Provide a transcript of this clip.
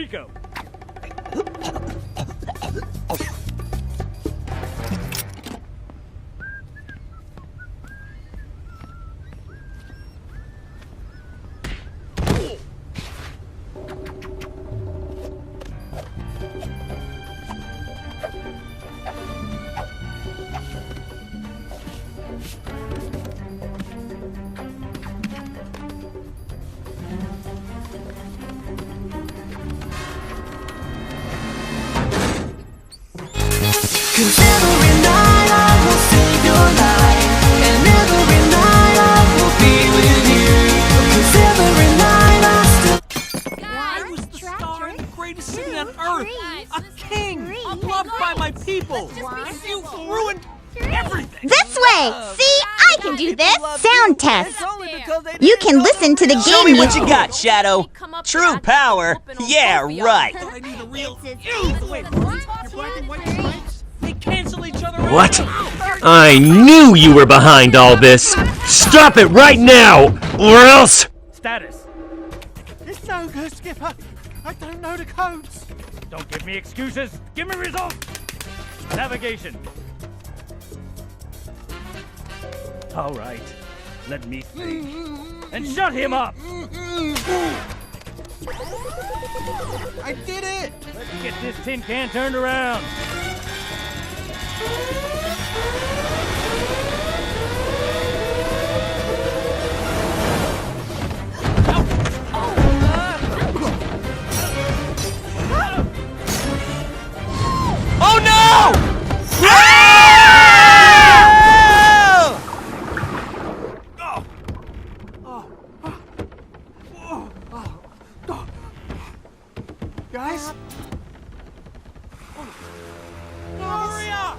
Rico. Cause every night I will save your life, and every night I will be with you. Cause every night I still I was the star in the greatest city on earth, a king, loved by my people, and you ruined everything. This way! See, I can do this! Sound test! You can listen to the game Show me what you music. got, Shadow. True power? Yeah, right. I need a real. They cancel each other out. What? I knew you were behind all this! Stop it right now, or else... Status. It's no good, Skipper. I don't know the codes. Don't give me excuses. Give me results. Navigation. All right. Let me think. And shut him up. I did it! Let's get this tin can turned around. Oh no! Guys? Gloria!